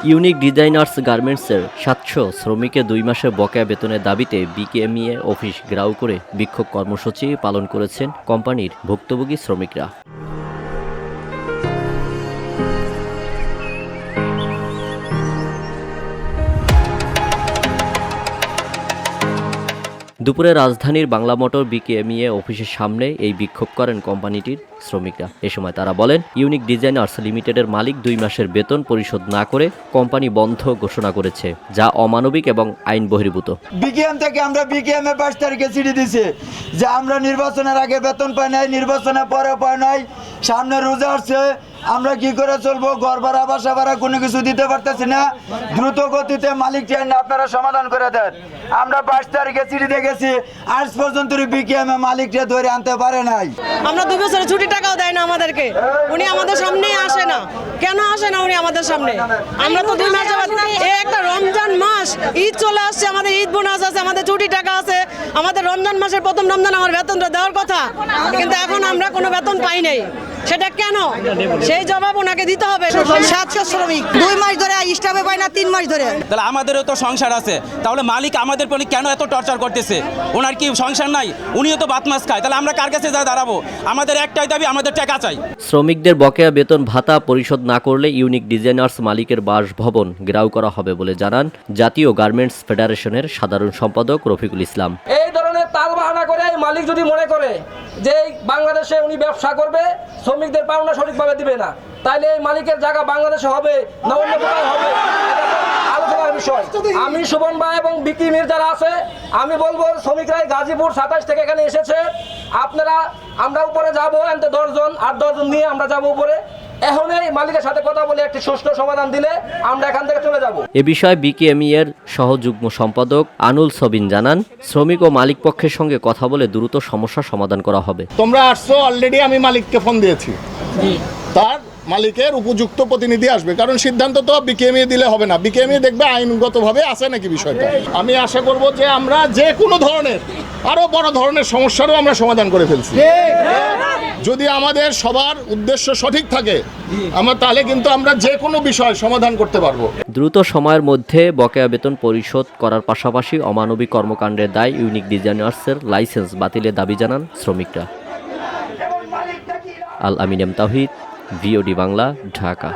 Unique designers গার্মেন্টসের ৭০০ শ্রমিকের ২ মাসের বকেয়া বেতনের দাবিতে বিকেএমইএ অফিস ঘেরাও করে বিক্ষোভ কর্মসূচি পালন করেছেন কোম্পানির ভুক্তভোগী শ্রমিকরা। দুপুরে রাজধানীর বাংলা মোটর বিকেএমইএ অফিসের সামনে এই বিক্ষোভ করেন কোম্পানিটির শ্রমিকরা। এ সময় তারা বলেন, ইউনিক ডিজাইনার্স লিমিটেডের মালিক ২ মাসের বেতন পরিশোধ না করে কোম্পানি বন্ধ ঘোষণা করেছে, যা অমানবিক এবং আইন বহির্ভূত। বিকেএম থেকে আমরা বিকেএম এ ৫ তারিখে চিঠি দিছি যে আমরা নির্বাচনের আগে বেতন পাই নাই, নির্বাচনের পরে পাই নাই, সামনে রোজা আসছে, আমরা কি করে চলবো, ঘর ভাড়া বাসা ভাড়া কোনো কিছু দিতে পারতেছি না, দ্রুত গতিতে মালিক চাইলে আপনারা সমাধান করে দেন। আমরা ৫ তারিখে চিঠি দিয়ে গেছি, আজ পর্যন্ত বিকেএম এ মালিককে ধরে আনতে পারে নাই। আমরা ২ বছরের ছুটি টাকাও দেয় না আমাদেরকে, উনি আমাদের সামনেই আসে না। কেন আসে না উনি আমাদের সামনে? আমরা তো ২ মাস যাবত, একটা রমজান মাস, ঈদ চলে আসছে, আমাদের ঈদ বোনাস আছে, আমাদের ছুটি টাকা আছে, আমাদের রমজান মাসের প্রথম রমজান আমার বেতনটা দেওয়ার কথা, কিন্তু এখন আমরা কোনো বেতন পাই নাই। সেটা কেন? সেই জবাব ওনাকে দিতে হবে। ৭০০ শ্রমিক ২ মাস ধরে স্টাফে পায় না, ৩ মাস ধরে। তাহলে আমাদেরও তো সংসার আছে, তাহলে মালিক আমাদের প্রতি কেন এত টর্চার করতেছে? ওনার কি সংসার নাই? উনিও তো ভাত মাছ খায়, তাহলে আমরা কার কাছে যা দাঁড়াবো? আমাদের একটাই দাবি, আমাদের টাকা চাই। শ্রমিকদের বকেয়া বেতন ভাতা পরিশোধ না করলে ইউনিক ডিজাইনার্স মালিকের বাসভবন ঘেরাও করা হবে বলে জানান জাতীয় গার্মেন্টস ফেডারেশনের সাধারণ সম্পাদক রফিকুল ইসলাম। এই ধরনের তাল বাহানা করে মালিক যদি মনে করে যে বাংলাদেশে উনি ব্যবসা করবে, শ্রমিকদের পাওনা সঠিকভাবে দিবে না, তাইলে এই মালিকের জায়গা বাংলাদেশে হবে না অন্য কোথাও হবে, আলোচনার বিষয়। আমি সুমন ভাই এবং বিকি মির যারা আছে, আমি বলবো শ্রমিকরাই গাজীপুর ২৭ থেকে এখানে এসেছে, আপনারা, আমরা উপরে যাবো, ১০ জন ৮-১০ জন নিয়ে আমরা যাবো উপরে। এখনই মালিকের সাথে কথা বলে একটি সুষ্ঠু সমাধান দিলে আমরা এখান থেকে চলে যাব। এ বিষয়ে বিকেএমই এর সহযুগ্ম সম্পাদক আনুল সবিন জানান, শ্রমিক ও মালিক পক্ষের সঙ্গে কথা বলে দ্রুত সমস্যার সমাধান করা হবে। তোমরা আসছো, অলরেডি আমি মালিককে ফোন দিয়েছি, তার মালিকের উপযুক্ত প্রতিনিধি আসবে, কারণ সিদ্ধান্ত তো বিকেএমই দিলে হবে না, বিকেএমই দেখবে আইনগতভাবে আছে নাকি বিষয়টা। আমি আশা করব যে আমরা যে কোনো ধরনের আরো বড় ধরনের সমস্যারও আমরা সমাধান করে ফেলছি। যদি আমাদের সবার উদ্দেশ্য সঠিক থাকে, আমরা তাহলে কিন্তু আমরা যে কোনো বিষয় সমাধান করতে পারবো। দ্রুত সময়ের মধ্যে বকেয়া বেতন পরিশোধ করার পাশাপাশি অমানবিক কর্মকাণ্ডের দায় ইউনিক ডিজাইনার্সের লাইসেন্স বাতিলের দাবি জানান শ্রমিকরা। আল আমিন এম তাওহীদ, ভিওডি বাংলা, ঢাকা।